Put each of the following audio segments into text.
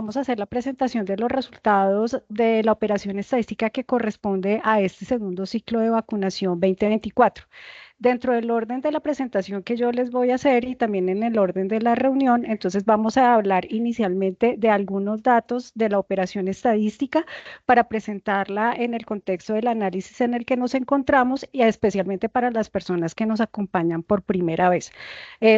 vamos a hacer la presentación de los resultados de la operación estadística que corresponde a este segundo ciclo de vacunación 2024. Dentro del orden de la presentación que yo les voy a hacer y también en el orden de la reunión, entonces vamos a hablar inicialmente de algunos datos de la operación estadística para presentarla en el contexto del análisis en el que nos encontramos y especialmente para las personas que nos acompañan por primera vez.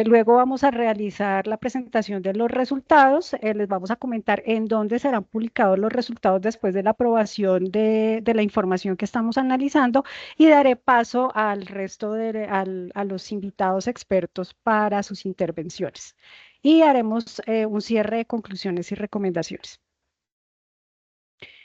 Luego vamos a realizar la presentación de los resultados. Les vamos a comentar en dónde serán publicados los resultados después de la aprobación de la información que estamos analizando y daré paso al resto a los invitados expertos para sus intervenciones. Y haremos un cierre de conclusiones y recomendaciones.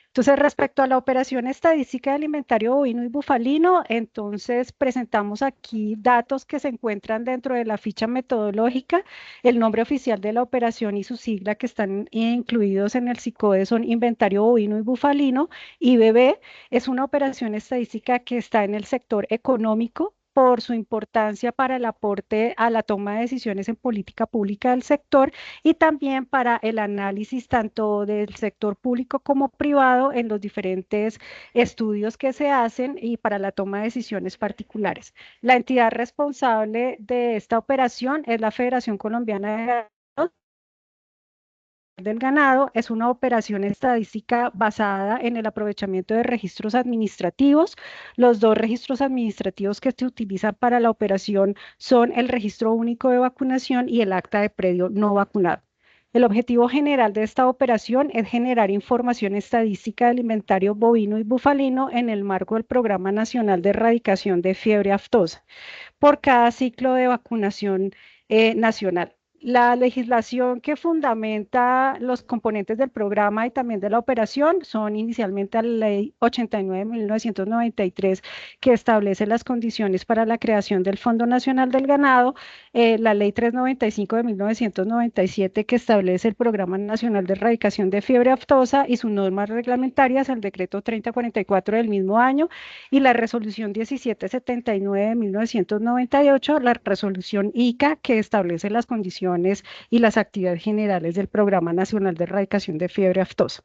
Entonces, respecto a la operación estadística del inventario bovino y bufalino, entonces presentamos aquí datos que se encuentran dentro de la ficha metodológica. El nombre oficial de la operación y su sigla que están incluidos en el SICODE son inventario bovino y bufalino. IBB es una operación estadística que está en el sector económico por su importancia para el aporte a la toma de decisiones en política pública del sector y también para el análisis tanto del sector público como privado en los diferentes estudios que se hacen y para la toma de decisiones particulares. La entidad responsable de esta operación es la Federación Colombiana de del ganado. Es una operación estadística basada en el aprovechamiento de registros administrativos. Los dos registros administrativos que se utilizan para la operación son el registro único de vacunación y el acta de predio no vacunado. El objetivo general de esta operación es generar información estadística del inventario bovino y bufalino en el marco del Programa Nacional de Erradicación de Fiebre Aftosa por cada ciclo de vacunación nacional. La legislación que fundamenta los componentes del programa y también de la operación son inicialmente la Ley 89 de 1993, que establece las condiciones para la creación del Fondo Nacional del Ganado, la Ley 395 de 1997, que establece el Programa Nacional de Erradicación de Fiebre Aftosa y sus normas reglamentarias, el Decreto 3044 del mismo año, y la Resolución 1779 de 1998, la Resolución ICA, que establece las condiciones y las actividades generales del Programa Nacional de Erradicación de Fiebre Aftosa.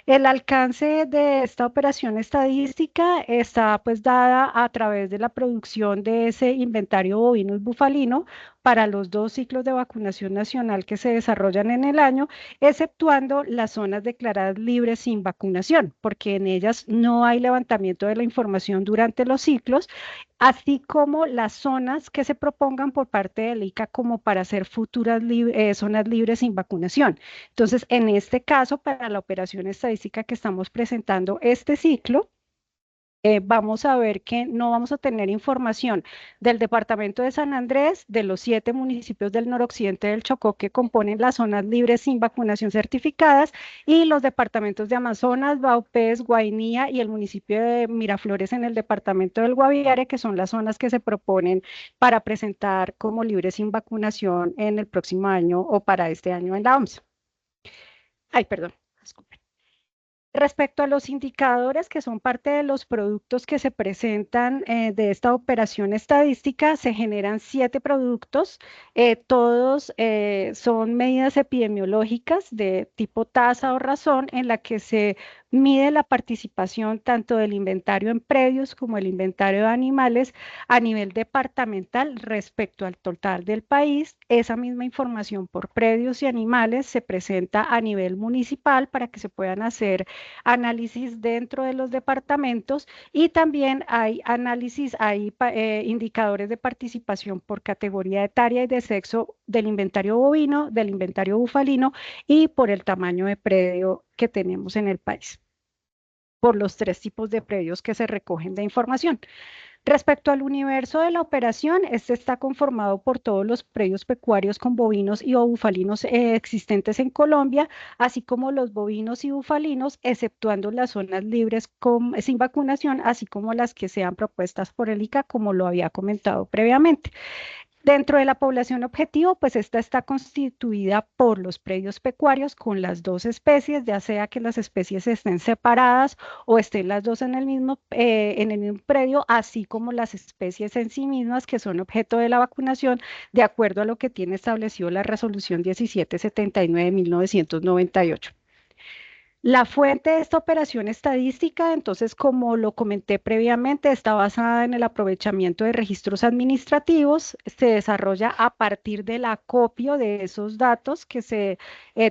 El alcance de esta operación estadística está pues dada a través de la producción de ese inventario bovino y bufalino para los dos ciclos de vacunación nacional que se desarrollan en el año, exceptuando las zonas declaradas libres sin vacunación, porque en ellas no hay levantamiento de la información durante los ciclos, así como las zonas que se propongan por parte del ICA como para ser futuras zonas libres sin vacunación. Entonces, en este caso, para la operación estadística que estamos presentando este ciclo, vamos a ver que no vamos a tener información del departamento de San Andrés, de los 7 municipios del noroccidente del Chocó que componen las zonas libres sin vacunación certificadas y los departamentos de Amazonas, Vaupés, Guainía y el municipio de Miraflores en el departamento del Guaviare, que son las zonas que se proponen para presentar como libres sin vacunación en el próximo año o para este año en la OMS. Ay, perdón, disculpen. Respecto a los indicadores que son parte de los productos que se presentan de esta operación estadística, se generan 7 productos. Todos son medidas epidemiológicas de tipo tasa o razón en la que se mide la participación tanto del inventario en predios como el inventario de animales a nivel departamental respecto al total del país. Esa misma información por predios y animales se presenta a nivel municipal para que se puedan hacer análisis dentro de los departamentos y también hay análisis, hay indicadores de participación por categoría etaria y de sexo del inventario bovino, del inventario bufalino y por el tamaño de predio que tenemos en el país, por los 3 tipos de predios que se recogen de información. Respecto al universo de la operación, este está conformado por todos los predios pecuarios con bovinos y bufalinos existentes en Colombia, así como los bovinos y bufalinos, exceptuando las zonas libres sin vacunación, así como las que sean propuestas por el ICA, como lo había comentado previamente. Dentro de la población objetivo, pues esta está constituida por los predios pecuarios con las 2 especies, ya sea que las especies estén separadas o estén las dos en el mismo predio, así como las especies en sí mismas que son objeto de la vacunación, de acuerdo a lo que tiene establecido la resolución 1779 de 1998. La fuente de esta operación estadística, entonces, como lo comenté previamente, está basada en el aprovechamiento de registros administrativos. Se desarrolla a partir del acopio de esos datos que se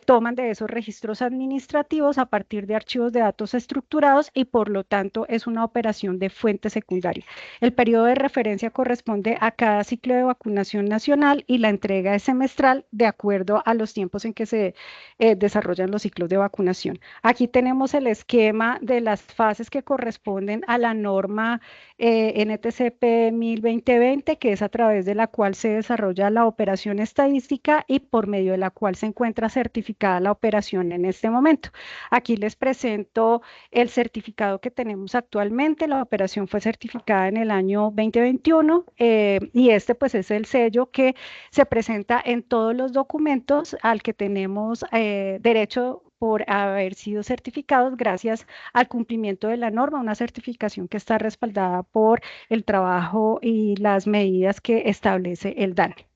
toman de esos registros administrativos a partir de archivos de datos estructurados y por lo tanto es una operación de fuente secundaria. El periodo de referencia corresponde a cada ciclo de vacunación nacional y la entrega es semestral de acuerdo a los tiempos en que se desarrollan los ciclos de vacunación. Aquí tenemos el esquema de las fases que corresponden a la norma NTCP 1020, que es a través de la cual se desarrolla la operación estadística y por medio de la cual se encuentra certificada la operación en este momento. Aquí les presento el certificado que tenemos actualmente. La operación fue certificada en el año 2021 y este pues es el sello que se presenta en todos los documentos al que tenemos derecho por haber sido certificados gracias al cumplimiento de la norma, una certificación que está respaldada por el trabajo y las medidas que establece el DANE.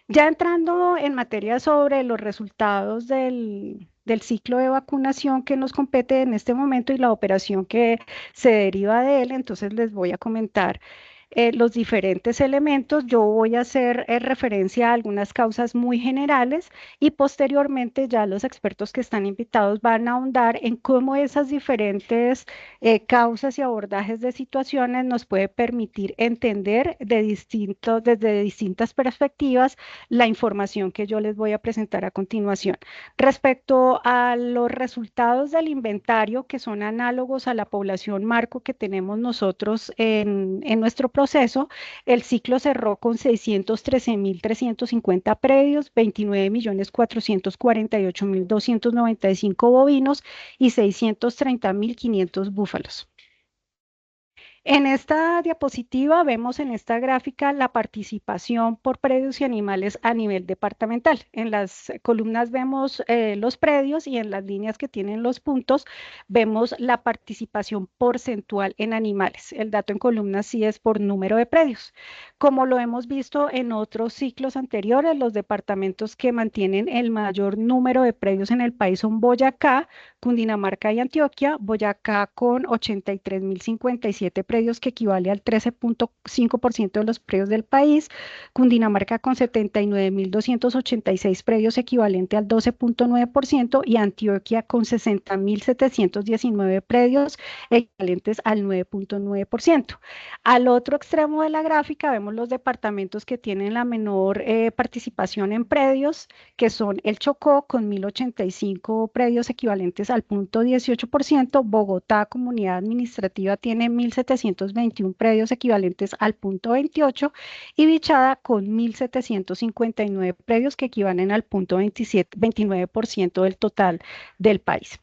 Ya entrando en materia sobre los resultados del ciclo de vacunación que nos compete en este momento y la operación que se deriva de él, entonces les voy a comentar los diferentes elementos. Yo voy a hacer referencia a algunas causas muy generales y posteriormente ya los expertos que están invitados van a ahondar en cómo esas diferentes causas y abordajes de situaciones nos puede permitir entender desde distintas perspectivas la información que yo les voy a presentar a continuación. Respecto a los resultados del inventario, que son análogos a la población marco que tenemos nosotros en nuestro proceso, el ciclo cerró con 613.350 predios, 29.448.295 bovinos y 630.500 búfalos. En esta diapositiva vemos en esta gráfica la participación por predios y animales a nivel departamental. En las columnas vemos los predios y en las líneas que tienen los puntos vemos la participación porcentual en animales. El dato en columnas sí es por número de predios. Como lo hemos visto en otros ciclos anteriores, los departamentos que mantienen el mayor número de predios en el país son Boyacá, Cundinamarca y Antioquia. Boyacá con 83.057 predios, que equivale al 13.5% de los predios del país. Cundinamarca con 79.286 predios, equivalente al 12.9%, y Antioquia con 60.719 predios, equivalentes al 9.9%. Al otro extremo de la gráfica vemos los departamentos que tienen la menor participación en predios, que son el Chocó con 1.085 predios equivalentes al 0.18%, Bogotá, comunidad administrativa, tiene 1.721 predios equivalentes al 0.28% y Vichada con 1.759 predios que equivalen al 0.29% del total del país.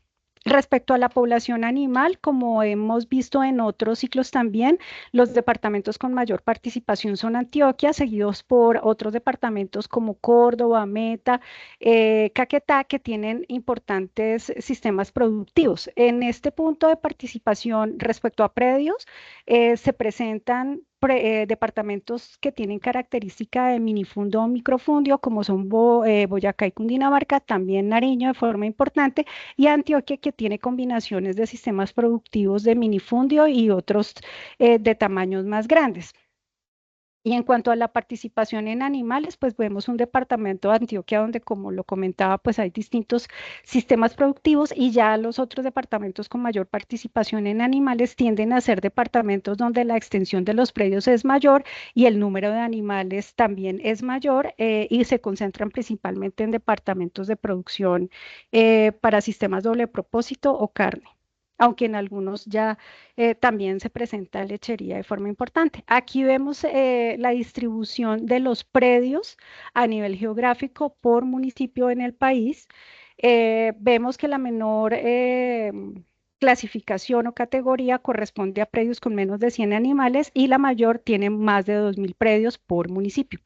Respecto a la población animal, como hemos visto en otros ciclos también, los departamentos con mayor participación son Antioquia, seguidos por otros departamentos como Córdoba, Meta, Caquetá, que tienen importantes sistemas productivos. En este punto de participación respecto a predios, se presentan departamentos que tienen característica de minifundio o microfundio, como son Boyacá y Cundinamarca, también Nariño de forma importante, y Antioquia, que tiene combinaciones de sistemas productivos de minifundio y otros de tamaños más grandes. Y en cuanto a la participación en animales, pues vemos un departamento de Antioquia donde, como lo comentaba, pues hay distintos sistemas productivos, y ya los otros departamentos con mayor participación en animales tienden a ser departamentos donde la extensión de los predios es mayor y el número de animales también es mayor, y se concentran principalmente en departamentos de producción para sistemas doble propósito o carne, aunque en algunos ya también se presenta lechería de forma importante. Aquí vemos la distribución de los predios a nivel geográfico por municipio en el país. Vemos que la menor clasificación o categoría corresponde a predios con menos de 100 animales y la mayor tiene más de 2.000 predios por municipio.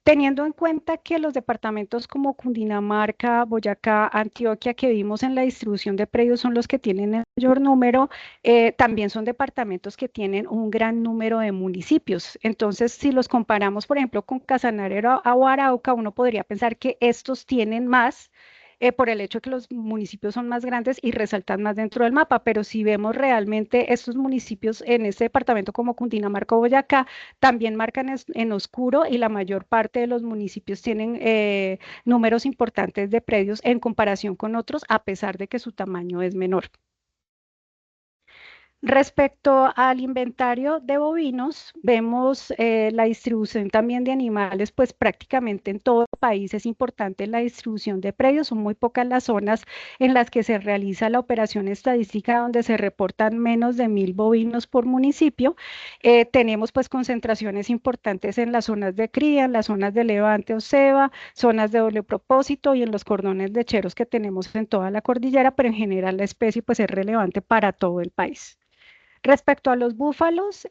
Teniendo en cuenta que los departamentos como Cundinamarca, Boyacá, Antioquia, que vimos en la distribución de predios, son los que tienen el mayor número, también son departamentos que tienen un gran número de municipios. Entonces, si los comparamos, por ejemplo, con Casanare o Arauca, uno podría pensar que estos tienen más por el hecho de que los municipios son más grandes y resaltan más dentro del mapa, pero si vemos realmente estos municipios en este departamento como Cundinamarca o Boyacá, también marcan en oscuro y la mayor parte de los municipios tienen números importantes de predios en comparación con otros, a pesar de que su tamaño es menor. Respecto al inventario de bovinos, vemos la distribución también de animales, pues prácticamente en todo el país es importante la distribución de predios, son muy pocas las zonas en las que se realiza la operación estadística donde se reportan menos de 1.000 bovinos por municipio. Tenemos pues concentraciones importantes en las zonas de cría, en las zonas de levante o ceba, zonas de doble propósito y en los cordones lecheros que tenemos en toda la cordillera, pero en general la especie pues es relevante para todo el país. Respecto a los búfalos,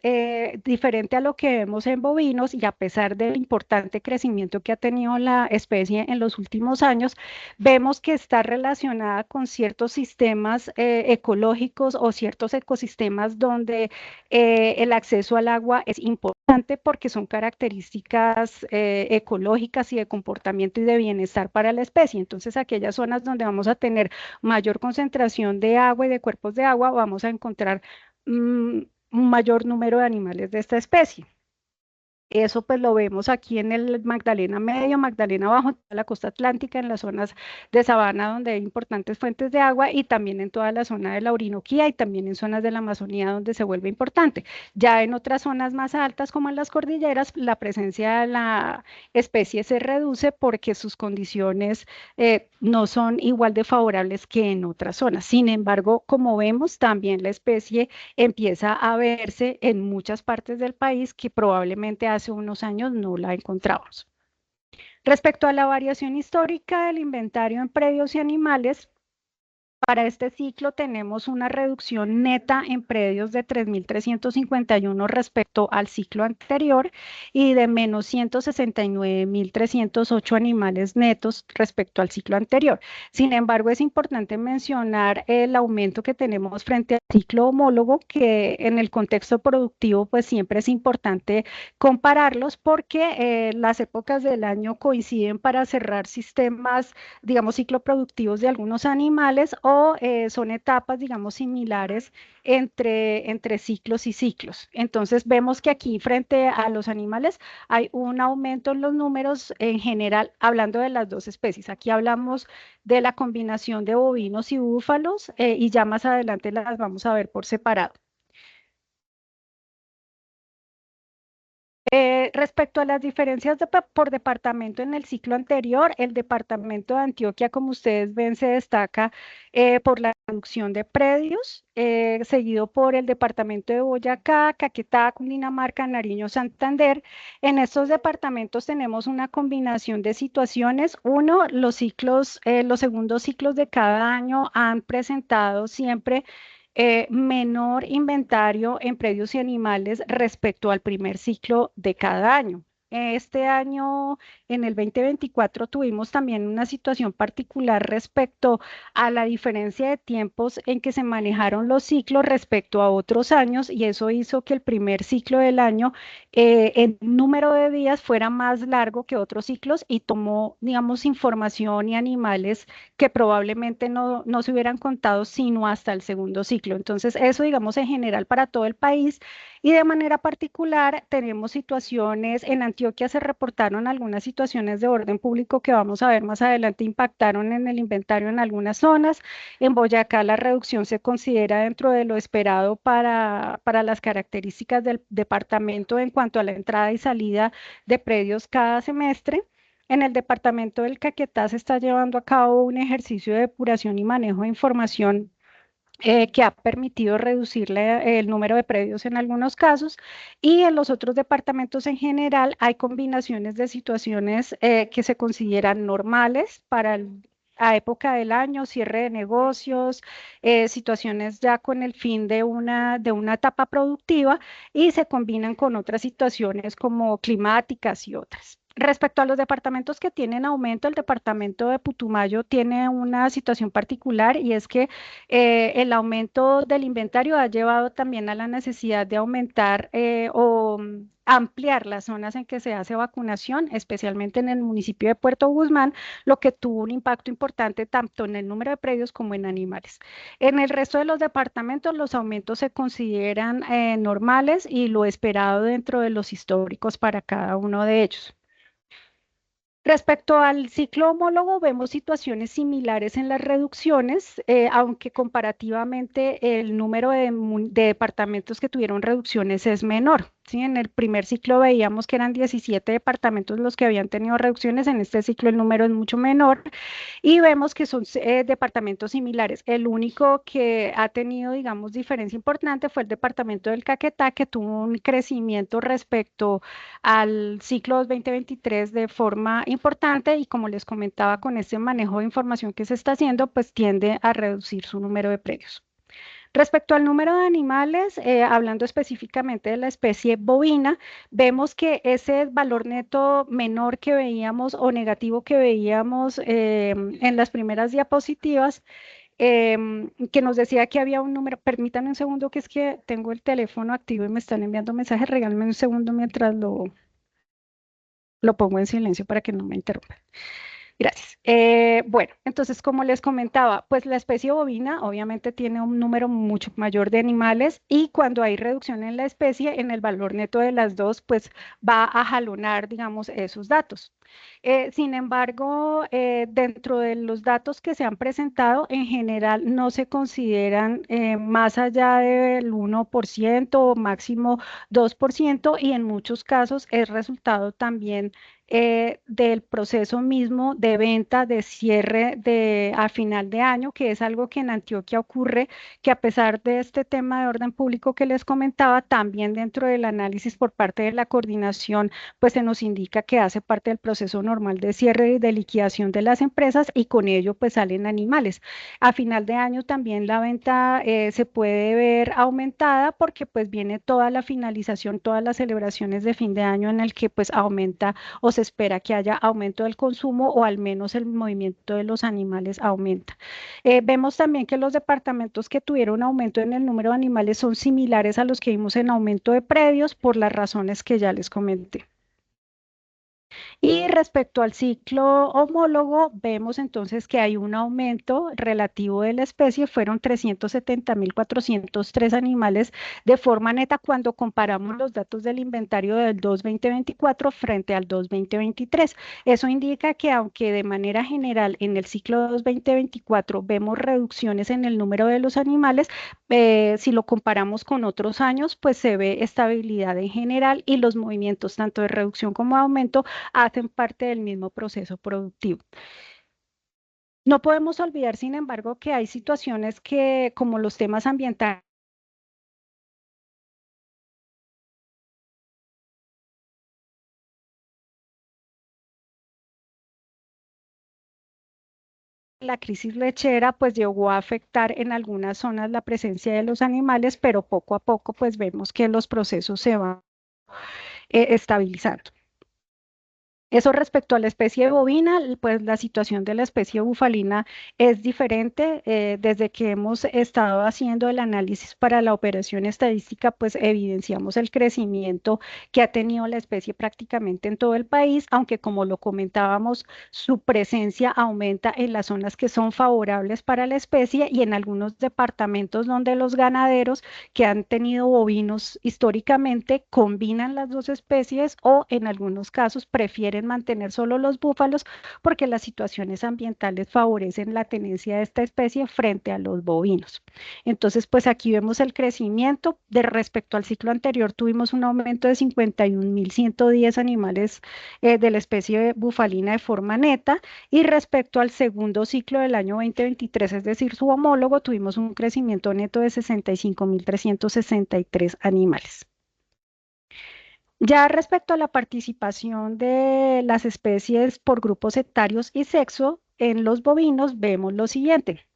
diferente a lo que vemos en bovinos y a pesar del importante crecimiento que ha tenido la especie en los últimos años, vemos que está relacionada con ciertos sistemas ecológicos o ciertos ecosistemas donde el acceso al agua es importante porque son características ecológicas y de comportamiento y de bienestar para la especie. Entonces, aquellas zonas donde vamos a tener mayor concentración de agua y de cuerpos de agua, vamos a encontrar un mayor número de animales de esta especie. Eso pues lo vemos aquí en el Magdalena Medio, Magdalena Bajo, en toda la costa atlántica, en las zonas de sabana donde hay importantes fuentes de agua y también en toda la zona de la Orinoquía y también en zonas de la Amazonía donde se vuelve importante. Ya en otras zonas más altas como en las cordilleras, la presencia de la especie se reduce porque sus condiciones no son igual de favorables que en otras zonas. Sin embargo, como vemos, también la especie empieza a verse en muchas partes del país que probablemente hace unos años no la encontrábamos. Respecto a la variación histórica del inventario en predios y animales, para este ciclo tenemos una reducción neta en predios de 3.351 respecto al ciclo anterior y de menos 169.308 animales netos respecto al ciclo anterior. Sin embargo, es importante mencionar el aumento que tenemos frente al ciclo homólogo, que en el contexto productivo pues siempre es importante compararlos porque las épocas del año coinciden para cerrar sistemas, digamos, ciclo productivos de algunos animales o son etapas, digamos, similares entre ciclos y ciclos. Entonces vemos que aquí frente a los animales hay un aumento en los números en general, hablando de las dos especies. Aquí hablamos de la combinación de bovinos y búfalos y ya más adelante las vamos a ver por separado. Respecto a las diferencias por departamento en el ciclo anterior, el departamento de Antioquia, como ustedes ven, se destaca por la reducción de predios, seguido por el departamento de Boyacá, Caquetá, Cundinamarca, Nariño, Santander. En estos departamentos tenemos una combinación de situaciones. Uno, los ciclos, los segundos ciclos de cada año han presentado siempre menor inventario en predios y animales respecto al primer ciclo de cada año. Este año, en el 2024, tuvimos también una situación particular respecto a la diferencia de tiempos en que se manejaron los ciclos respecto a otros años y eso hizo que el primer ciclo del año en número de días fuera más largo que otros ciclos y tomó, digamos, información y animales que probablemente no se hubieran contado sino hasta el segundo ciclo. Entonces, eso, digamos, en general para todo el país y de manera particular tenemos situaciones, en Antioquia se reportaron algunas situaciones de orden público que vamos a ver más adelante, impactaron en el inventario en algunas zonas. En Boyacá la reducción se considera dentro de lo esperado para las características del departamento en cuanto a la entrada y salida de predios cada semestre. En el departamento del Caquetá se está llevando a cabo un ejercicio de depuración y manejo de información que ha permitido reducir el número de predios en algunos casos y en los otros departamentos en general hay combinaciones de situaciones que se consideran normales para a época del año, cierre de negocios, situaciones ya con el fin de una etapa productiva y se combinan con otras situaciones como climáticas y otras. Respecto a los departamentos que tienen aumento, el departamento de Putumayo tiene una situación particular y es que el aumento del inventario ha llevado también a la necesidad de aumentar ampliar las zonas en que se hace vacunación, especialmente en el municipio de Puerto Guzmán, lo que tuvo un impacto importante tanto en el número de predios como en animales. En el resto de los departamentos, los aumentos se consideran normales y lo esperado dentro de los históricos para cada uno de ellos. Respecto al ciclo homólogo, vemos situaciones similares en las reducciones, aunque comparativamente el número de departamentos que tuvieron reducciones es menor. ¿Sí? En el primer ciclo veíamos que eran 17 departamentos los que habían tenido reducciones, en este ciclo el número es mucho menor y vemos que son departamentos similares. El único que ha tenido, digamos, diferencia importante fue el departamento del Caquetá, que tuvo un crecimiento respecto al ciclo 2023 de forma importante y como les comentaba, con este manejo de información que se está haciendo, pues tiende a reducir su número de predios. Respecto al número de animales, hablando específicamente de la especie bovina, vemos que ese valor neto menor que veíamos o negativo que veíamos en las primeras diapositivas, que nos decía que había un número, permítanme un segundo que es que tengo el teléfono activo y me están enviando mensajes, regálenme un segundo mientras lo pongo en silencio para que no me interrumpan. Gracias. Bueno, entonces, como les comentaba, pues la especie bovina obviamente tiene un número mucho mayor de animales y cuando hay reducción en la especie, en el valor neto de las dos, pues va a jalonar, digamos, esos datos. Sin embargo, dentro de los datos que se han presentado, en general no se consideran más allá del 1% o máximo 2% y en muchos casos es resultado también del proceso mismo de venta, de cierre a final de año, que es algo que en Antioquia ocurre, que a pesar de este tema de orden público que les comentaba, también dentro del análisis por parte de la coordinación, pues se nos indica que hace parte del proceso normal de cierre y de liquidación de las empresas y con ello pues salen animales. A final de año también la venta se puede ver aumentada porque pues viene toda la finalización, todas las celebraciones de fin de año en el que pues aumenta o se espera que haya aumento del consumo o al menos el movimiento de los animales aumenta. Vemos también que los departamentos que tuvieron aumento en el número de animales son similares a los que vimos en aumento de predios por las razones que ya les comenté. Y respecto al ciclo homólogo, vemos entonces que hay un aumento relativo de la especie, fueron 370.403 animales de forma neta cuando comparamos los datos del inventario del 2-2024 frente al 2-2023. Eso indica que aunque de manera general en el ciclo 2-2024 vemos reducciones en el número de los animales, si lo comparamos con otros años, pues se ve estabilidad en general y los movimientos tanto de reducción como de aumento hacen parte del mismo proceso productivo. No podemos olvidar, sin embargo, que hay situaciones que, como los temas ambientales, la crisis lechera pues llegó a afectar en algunas zonas la presencia de los animales, pero poco a poco pues vemos que los procesos se van estabilizando. Eso respecto a la especie bovina, pues la situación de la especie bufalina es diferente. Desde que hemos estado haciendo el análisis para la operación estadística, pues evidenciamos el crecimiento que ha tenido la especie prácticamente en todo el país, aunque como lo comentábamos, su presencia aumenta en las zonas que son favorables para la especie y en algunos departamentos donde los ganaderos que han tenido bovinos históricamente combinan las dos especies o en algunos casos prefieren mantener solo los búfalos porque las situaciones ambientales favorecen la tenencia de esta especie frente a los bovinos. Entonces, pues aquí vemos el crecimiento. De respecto al ciclo anterior, tuvimos un aumento de 51.110 animales de la especie bufalina de forma neta y respecto al segundo ciclo del año 2023, es decir, su homólogo, tuvimos un crecimiento neto de 65.363 animales. Ya respecto a la participación de las especies por grupos etarios y sexo, en los bovinos vemos lo siguiente.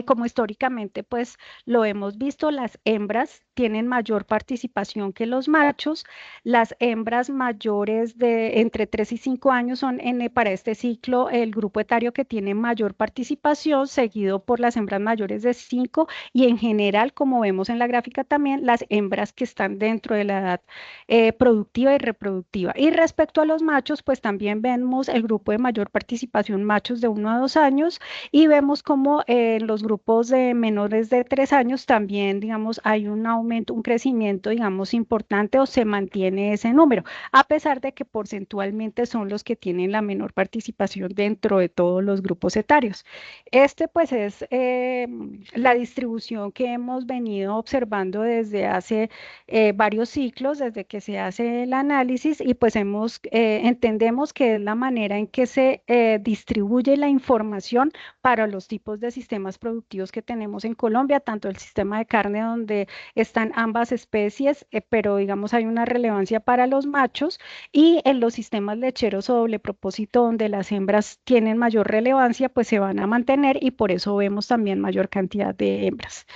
Como históricamente pues lo hemos visto, las hembras tienen mayor participación que los machos. Las hembras mayores de entre 3 y 5 años son para este ciclo el grupo etario que tiene mayor participación, seguido por las hembras mayores de 5 y en general, como vemos en la gráfica también, las hembras que están dentro de la edad productiva y reproductiva. Y respecto a los machos, pues también vemos el grupo de mayor participación, machos de 1 a 2 años, y vemos como en los grupos de menores de 3 años también, digamos, hay un aumento, un crecimiento, digamos, importante o se mantiene ese número, a pesar de que porcentualmente son los que tienen la menor participación dentro de todos los grupos etarios. Este pues es la distribución que hemos venido observando desde hace varios ciclos, desde que se hace el análisis y pues entendemos que es la manera en que se distribuye la información para los tipos de sistemas productivos que tenemos en Colombia, tanto el sistema de carne donde están ambas especies, pero digamos hay una relevancia para los machos y en los sistemas lecheros o doble propósito donde las hembras tienen mayor relevancia, pues se van a mantener y por eso vemos también mayor cantidad de hembras.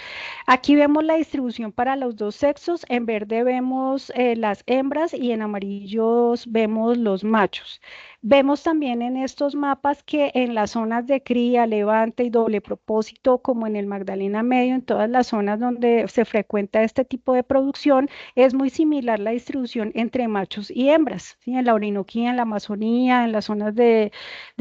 Aquí vemos la distribución para los dos sexos, en verde vemos las hembras y en amarillos vemos los machos. Vemos también en estos mapas que en las zonas de cría, levante y doble propósito, como en el Magdalena Medio, en todas las zonas donde se frecuenta este tipo de producción, es muy similar la distribución entre machos y hembras, ¿sí? En la Orinoquía, en la Amazonía, en las zonas del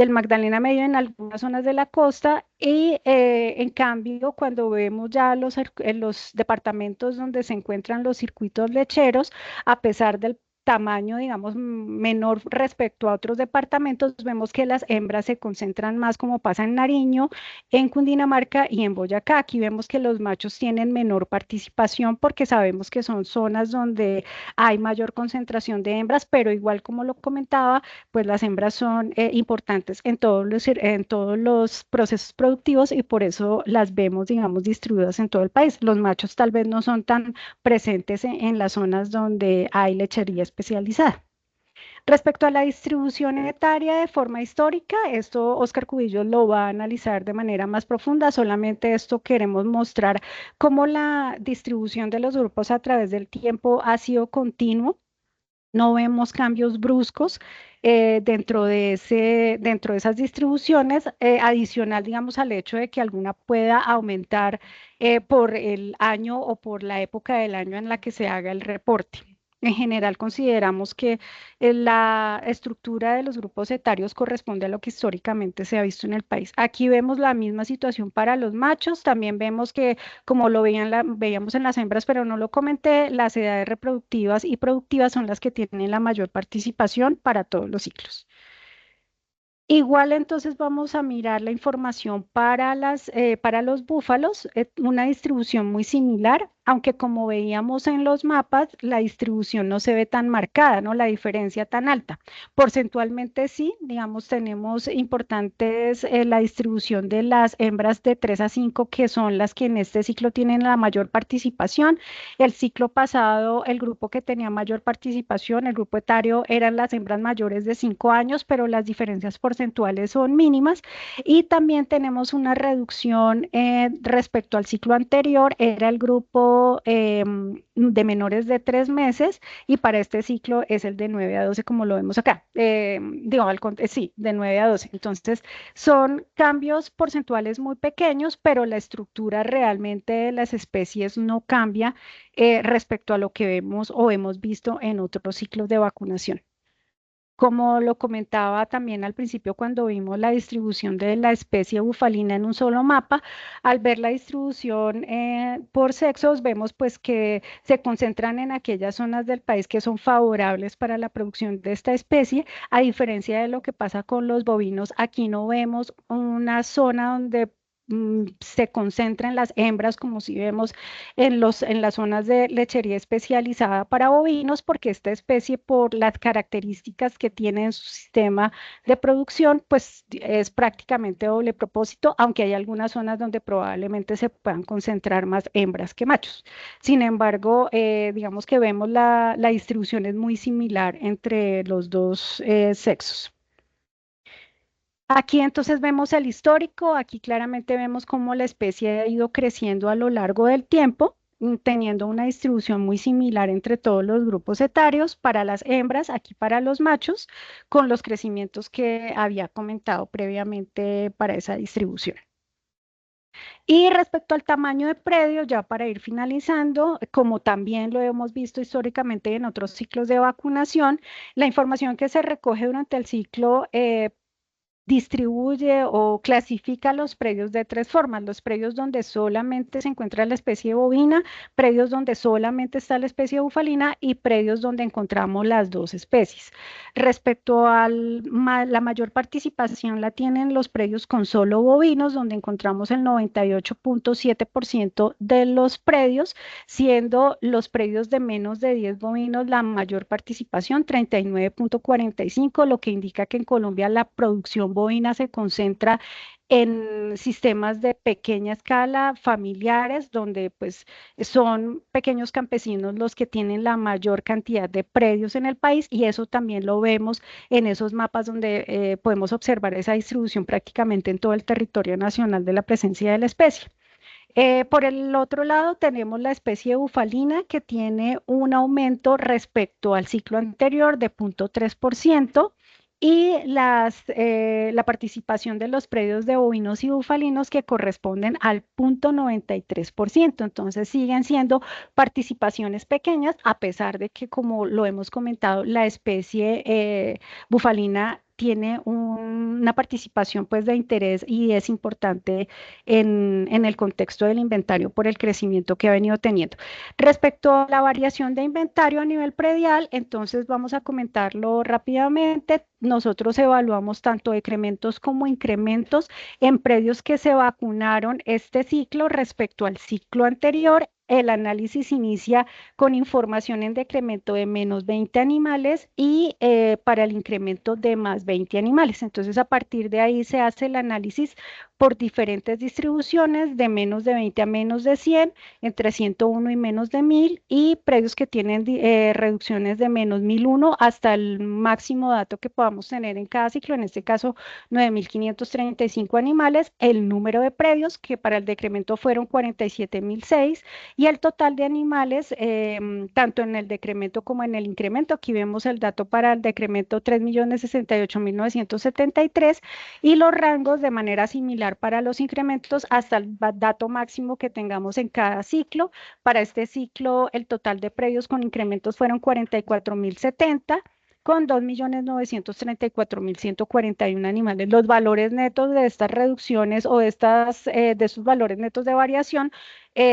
Magdalena Medio, en algunas zonas de la costa, y en cambio, cuando vemos ya en los departamentos donde se encuentran los circuitos lecheros, a pesar del tamaño, digamos, menor respecto a otros departamentos, vemos que las hembras se concentran más como pasa en Nariño, en Cundinamarca y en Boyacá. Aquí vemos que los machos tienen menor participación porque sabemos que son zonas donde hay mayor concentración de hembras, pero igual como lo comentaba, pues las hembras son importantes en todos los procesos productivos y por eso las vemos, digamos, distribuidas en todo el país. Los machos tal vez no son tan presentes en las zonas donde hay lechería especializada. Respecto a la distribución etaria de forma histórica, esto Oscar Cubillos lo va a analizar de manera más profunda, solamente esto queremos mostrar cómo la distribución de los grupos a través del tiempo ha sido continuo. No vemos cambios bruscos dentro de esas distribuciones, adicional, digamos, al hecho de que alguna pueda aumentar por el año o por la época del año en la que se haga el reporte. En general, consideramos que la estructura de los grupos etarios corresponde a lo que históricamente se ha visto en el país. Aquí vemos la misma situación para los machos, también vemos que como veíamos en las hembras, pero no lo comenté, las edades reproductivas y productivas son las que tienen la mayor participación para todos los ciclos. Igual entonces vamos a mirar la información para los búfalos, una distribución muy similar, aunque como veíamos en los mapas, la distribución no se ve tan marcada, ¿no? La diferencia tan alta. Porcentualmente sí, digamos, tenemos importantes la distribución de las hembras de 3 a 5, que son las que en este ciclo tienen la mayor participación. El ciclo pasado, el grupo que tenía mayor participación, el grupo etario, eran las hembras mayores de 5 años, pero las diferencias porcentuales son mínimas. Y también tenemos una reducción respecto al ciclo anterior, era el grupo de menores de 3 meses y para este ciclo es el de 9 a 12 como lo vemos acá. Sí, de 9 a 12. Entonces, son cambios porcentuales muy pequeños, pero la estructura realmente de las especies no cambia respecto a lo que vemos o hemos visto en otros ciclos de vacunación. Como lo comentaba también al principio cuando vimos la distribución de la especie bufalina en un solo mapa, al ver la distribución por sexos, vemos pues que se concentran en aquellas zonas del país que son favorables para la producción de esta especie, a diferencia de lo que pasa con los bovinos, aquí no vemos una zona donde se concentran las hembras, como si vemos en las zonas de lechería especializada para bovinos, porque esta especie, por las características que tiene en su sistema de producción, pues es prácticamente doble propósito, aunque hay algunas zonas donde probablemente se puedan concentrar más hembras que machos. Sin embargo, digamos que vemos la distribución es muy similar entre los dos sexos. Aquí entonces vemos el histórico, aquí claramente vemos cómo la especie ha ido creciendo a lo largo del tiempo. teniendo una distribución muy similar entre todos los grupos etarios para las hembras, aquí para los machos, con los crecimientos que había comentado previamente para esa distribución. Y respecto al tamaño de predio, ya para ir finalizando, como también lo hemos visto históricamente en otros ciclos de vacunación, la información que se recoge durante el ciclo distribuye o clasifica los predios de tres formas: los predios donde solamente se encuentra la especie bovina, predios donde solamente está la especie bufalina y predios donde encontramos las dos especies. Respecto a la mayor participación la tienen los predios con solo bovinos, donde encontramos el 98.7% de los predios, siendo los predios de menos de 10 bovinos la mayor participación, 39.45, lo que indica que en Colombia la producción bovina se concentra en sistemas de pequeña escala, familiares, donde pues son pequeños campesinos los que tienen la mayor cantidad de predios en el país, y eso también lo vemos en esos mapas donde podemos observar esa distribución prácticamente en todo el territorio nacional de la presencia de la especie. Por el otro lado, tenemos la especie bufalina, que tiene un aumento respecto al ciclo anterior de 0.3%, y la participación de los predios de bovinos y bufalinos, que corresponden al 0.93%. Entonces siguen siendo participaciones pequeñas, a pesar de que, como lo hemos comentado, la especie bufalina tiene una participación pues de interés y es importante en el contexto del inventario por el crecimiento que ha venido teniendo. Respecto a la variación de inventario a nivel predial, entonces vamos a comentarlo rápidamente. Nosotros evaluamos tanto decrementos como incrementos en predios que se vacunaron este ciclo respecto al ciclo anterior. El análisis inicia con información en decremento de menos 20 animales y para el incremento de más 20 animales. Entonces, a partir de ahí se hace el análisis por diferentes distribuciones, de menos de 20 a menos de 100, entre 101 y menos de 1000, y predios que tienen reducciones de menos 1001 hasta el máximo dato que podamos tener en cada ciclo, en este caso 9535 animales, el número de predios, que para el decremento fueron 47.006, y el total de animales, tanto en el decremento como en el incremento. Aquí vemos el dato para el decremento: 3.068.973, y los rangos de manera similar para los incrementos hasta el dato máximo que tengamos en cada ciclo. Para este ciclo, el total de predios con incrementos fueron 44.070, con 2.934.141 animales. Los valores netos de estas reducciones o de sus valores netos de variación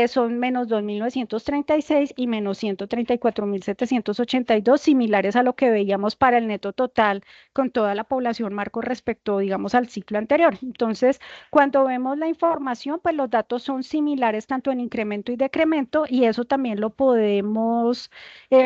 son menos 2.936 y menos 134.782, similares a lo que veíamos para el neto total con toda la población marco respecto, digamos, al ciclo anterior. Entonces, cuando vemos la información, pues los datos son similares tanto en incremento y decremento, y eso también lo podemos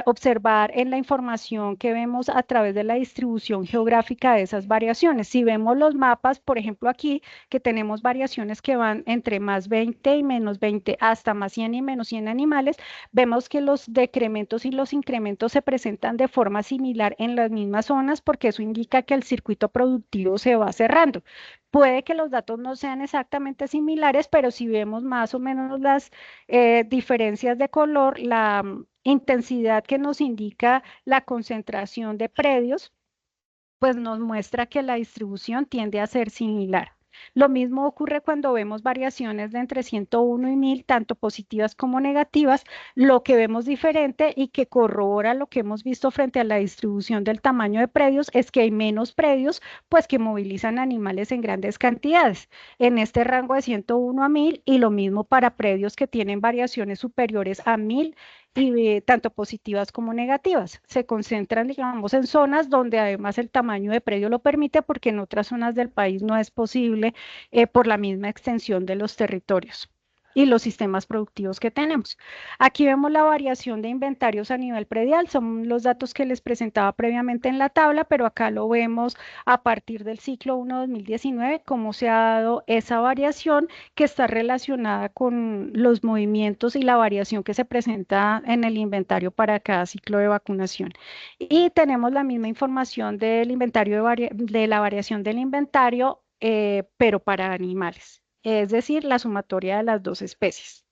observar en la información que vemos a través de la distribución geográfica de esas variaciones. Si vemos los mapas, por ejemplo, aquí, que tenemos variaciones que van entre más 20 y menos 20 hasta más 100 y menos 100 animales, vemos que los decrementos y los incrementos se presentan de forma similar en las mismas zonas, porque eso indica que el circuito productivo se va cerrando. Puede que los datos no sean exactamente similares, pero si vemos más o menos las diferencias de color, la intensidad que nos indica la concentración de predios, pues nos muestra que la distribución tiende a ser similar. Lo mismo ocurre cuando vemos variaciones de entre 101 y 1000, tanto positivas como negativas. Lo que vemos diferente y que corrobora lo que hemos visto frente a la distribución del tamaño de predios es que hay menos predios, pues, que movilizan animales en grandes cantidades en este rango de 101 a 1000, y lo mismo para predios que tienen variaciones superiores a 1000, y tanto positivas como negativas. Se concentran, digamos, en zonas donde además el tamaño de predio lo permite, porque en otras zonas del país no es posible por la misma extensión de los territorios y los sistemas productivos que tenemos. Aquí vemos la variación de inventarios a nivel predial. Son los datos que les presentaba previamente en la tabla, pero acá lo vemos a partir del ciclo 1-2019, cómo se ha dado esa variación, que está relacionada con los movimientos y la variación que se presenta en el inventario para cada ciclo de vacunación. Y tenemos la misma información del inventario de la variación del inventario, pero para animales, es decir, la sumatoria de las dos especies.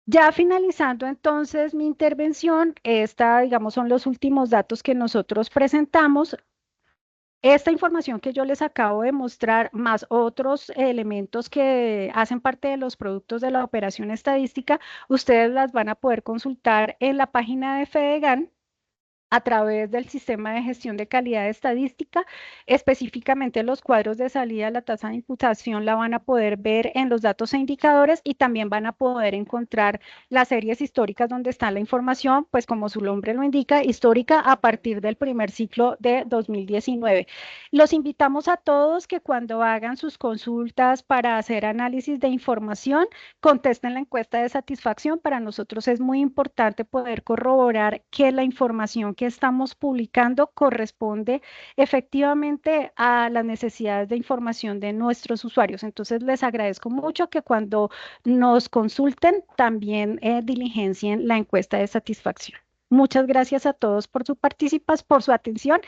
Ya finalizando entonces mi intervención, esta, digamos, son los últimos datos que nosotros presentamos. Esta información que yo les acabo de mostrar, más otros elementos que hacen parte de los productos de la operación estadística, ustedes las van a poder consultar en la página de Fedegan a través del sistema de gestión de calidad estadística, específicamente los cuadros de salida, la tasa de imputación la van a poder ver en los datos e indicadores y también van a poder encontrar las series históricas donde está la información, pues como su nombre lo indica, histórica a partir del primer ciclo de 2019. Los invitamos a todos que cuando hagan sus consultas para hacer análisis de información, contesten la encuesta de satisfacción. Para nosotros es muy importante poder corroborar que la información que estamos publicando corresponde efectivamente a las necesidades de información de nuestros usuarios. Entonces, les agradezco mucho que cuando nos consulten también diligencien la encuesta de satisfacción. Muchas gracias a todos por su participación, por su atención